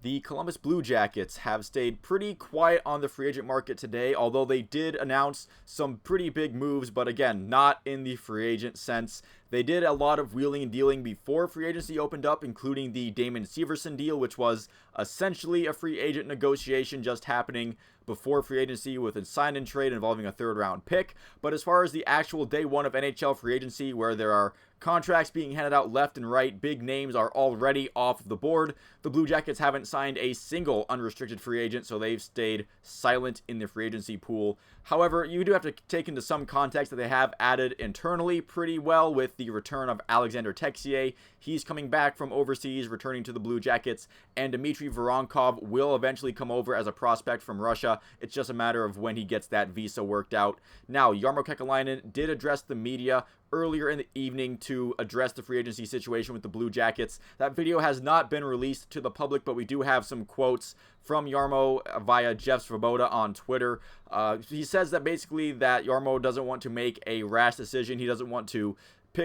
The Columbus Blue Jackets have stayed pretty quiet on the free agent market today, although they did announce some pretty big moves, but again, not in the free agent sense. They did a lot of wheeling and dealing before free agency opened up, including the Damon Severson deal, which was essentially a free agent negotiation just happening before free agency with a sign-in trade involving a third-round pick. But as far as the actual day one of NHL free agency, where there are contracts being handed out left and right, big names are already off of the board. The Blue Jackets haven't signed a single unrestricted free agent, so they've stayed silent in the free agency pool. However, you do have to take into some context that they have added internally pretty well with the return of Alexander Texier. He's coming back from overseas, returning to the Blue Jackets, and Dmitry Voronkov will eventually come over as a prospect from Russia. It's just a matter of when he gets that visa worked out. Now, Jarmo Kekalainen did address the media earlier in the evening to address the free agency situation with the Blue Jackets. That video has not been released to the public, but we do have some quotes from Jarmo via Jeff Svoboda on Twitter. He says that basically that Jarmo doesn't want to make a rash decision. He doesn't want to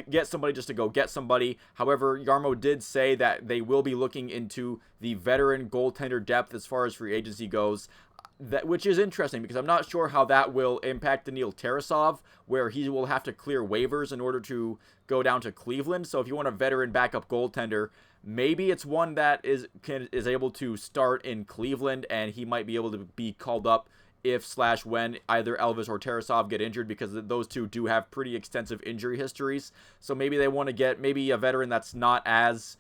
get somebody just to go get somebody. However, Jarmo did say that they will be looking into the veteran goaltender depth as far as free agency goes. Which is interesting because I'm not sure how that will impact Daniil Tarasov, where he will have to clear waivers in order to go down to Cleveland. So if you want a veteran backup goaltender, maybe it's one that is able to start in Cleveland, and he might be able to be called up if/when either Elvis or Tarasov get injured, because those two do have pretty extensive injury histories. So maybe they want to get maybe a veteran that's not as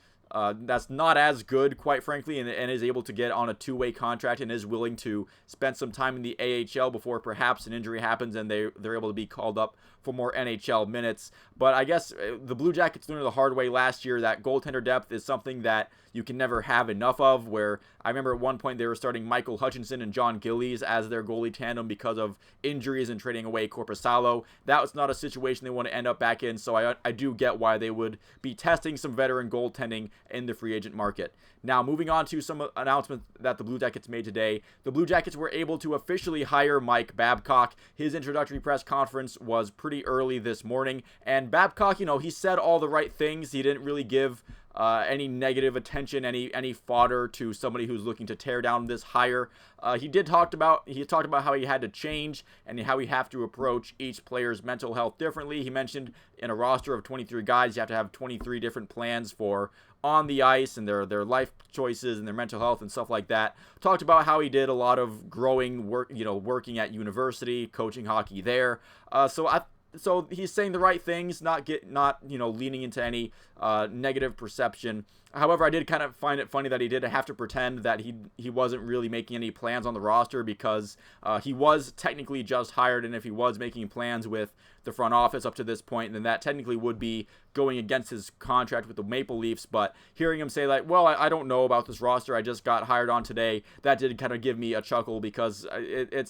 good, quite frankly, and is able to get on a two-way contract and is willing to spend some time in the AHL before perhaps an injury happens and they're able to be called up for more NHL minutes. But I guess the Blue Jackets learned the hard way last year that goaltender depth is something that you can never have enough of, where I remember at one point they were starting Michael Hutchinson and John Gillies as their goalie tandem because of injuries and trading away Korpisalo. That was not a situation they want to end up back in, so I do get why they would be testing some veteran goaltending in the free agent market. Now, moving on to some announcements that the Blue Jackets made today. The Blue Jackets were able to officially hire Mike Babcock. His introductory press conference was pretty early this morning, and Babcock, he said all the right things. He didn't really give any negative attention, any fodder to somebody who's looking to tear down this hire. He talked about how he had to change and how he have to approach each player's mental health differently. He mentioned in a roster of 23 guys, you have to have 23 different plans for on the ice and their life choices and their mental health and stuff like that. Talked about how he did a lot of growing work, working at university, coaching hockey there. So he's saying the right things, not leaning into any negative perception. However, I did kind of find it funny that he did have to pretend that he wasn't really making any plans on the roster, because he was technically just hired, and if he was making plans with the front office up to this point, then that technically would be going against his contract with the Maple Leafs. But hearing him say like, well, I don't know about this roster, I just got hired on today, that did kind of give me a chuckle, because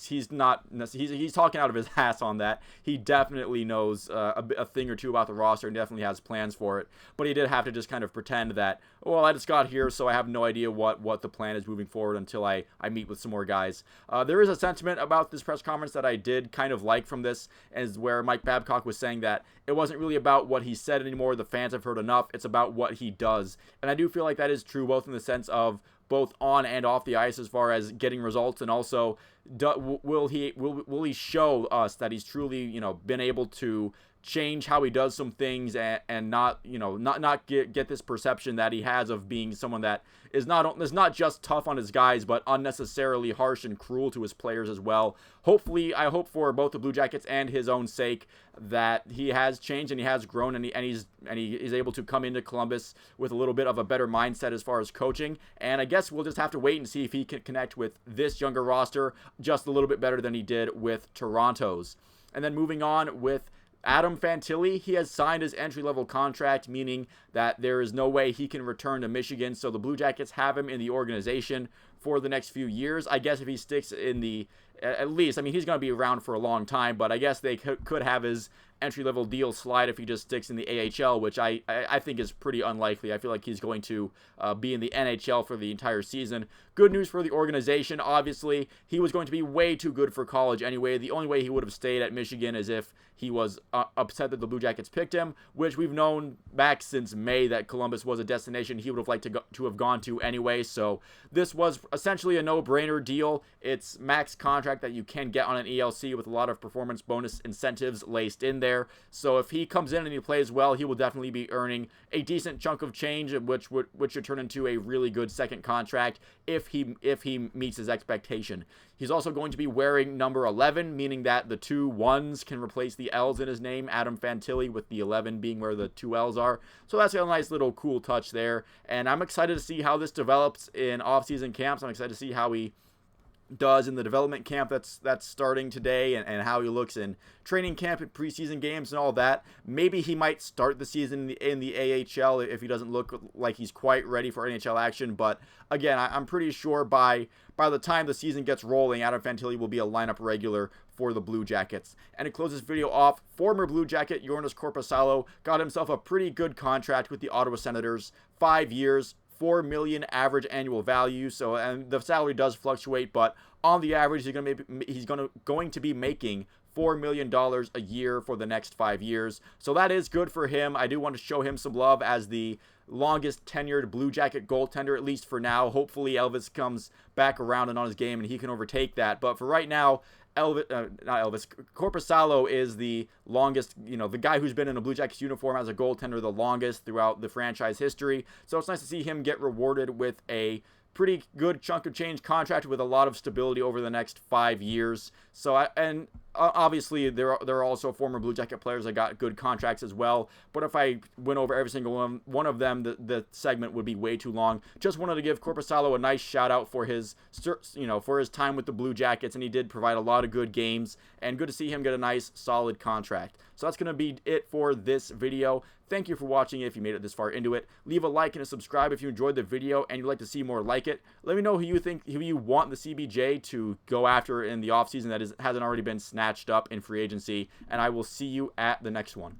he's talking out of his ass on that. He definitely knows a thing or two about the roster and definitely has plans for it. But he did have to just kind of pretend that, well, I just got here, so I have no idea what the plan is moving forward until I meet with some more guys. There is a sentiment about this press conference that I did kind of like from this, as where Mike Babcock was saying that it wasn't really about what he said anymore. The fans have heard enough. It's about what he does. And I do feel like that is true, both in the sense of both on and off the ice as far as getting results, and also will he show us that he's truly been able to change how he does some things and not get this perception that he has of being someone that is not just tough on his guys, but unnecessarily harsh and cruel to his players as well. Hopefully, I hope for both the Blue Jackets and his own sake that he has changed and he has grown, and he is able to come into Columbus with a little bit of a better mindset as far as coaching. And I guess we'll just have to wait and see if he can connect with this younger roster just a little bit better than he did with Toronto's. And then moving on with Adam Fantilli, he has signed his entry-level contract, meaning that there is no way he can return to Michigan. So the Blue Jackets have him in the organization for the next few years. I guess if he sticks in the, at least, I mean, he's going to be around for a long time, but I guess they could have his entry-level deal slide if he just sticks in the AHL, which I think is pretty unlikely. I feel like he's going to be in the NHL for the entire season. Good news for the organization. Obviously, he was going to be way too good for college anyway. The only way he would have stayed at Michigan is if he was upset that the Blue Jackets picked him, which we've known back since May that Columbus was a destination he would have liked to have gone to anyway. So this was essentially a no-brainer deal. It's max contract that you can get on an ELC with a lot of performance bonus incentives laced in there. So if he comes in and he plays well, he will definitely be earning a decent chunk of change, which should turn into a really good second contract if he meets his expectation. He's also going to be wearing number 11, meaning that the 2 1s can replace the L's in his name. Adam Fantilli with the 11 being where the 2 L's are. So that's a nice little cool touch there. And I'm excited to see how this develops in off-season camps. I'm excited to see how he does in the development camp that's starting today, and how he looks in training camp and preseason games and all that. Maybe he might start the season in the AHL if he doesn't look like he's quite ready for NHL action. But again, I'm pretty sure by the time the season gets rolling, Adam Fantilli will be a lineup regular for the Blue Jackets. And to close this video off, former Blue Jacket Joonas Korpisalo got himself a pretty good contract with the Ottawa Senators. 5 years, $4 million average annual value. So, and the salary does fluctuate, but on the average, he's going to be making $4 million a year for the next 5 years. So that is good for him. I do want to show him some love as the longest tenured Blue Jacket goaltender, at least for now. Hopefully Elvis comes back around and on his game and he can overtake that. But for right now, Korpisalo is the longest, the guy who's been in a Blue Jackets uniform as a goaltender the longest throughout the franchise history. So it's nice to see him get rewarded with a pretty good chunk of change contract with a lot of stability over the next 5 years. So, obviously there are also former Blue Jacket players that got good contracts as well. But if I went over every single one of them, the segment would be way too long. Just wanted to give Korpisalo a nice shout out for his, for his time with the Blue Jackets, and he did provide a lot of good games, and good to see him get a nice solid contract. So that's going to be it for this video. Thank you for watching if you made it this far into it. Leave a like and a subscribe if you enjoyed the video and you'd like to see more like it. Let me know who you want the CBJ to go after in the offseason that hasn't already been snatched up in free agency, and I will see you at the next one.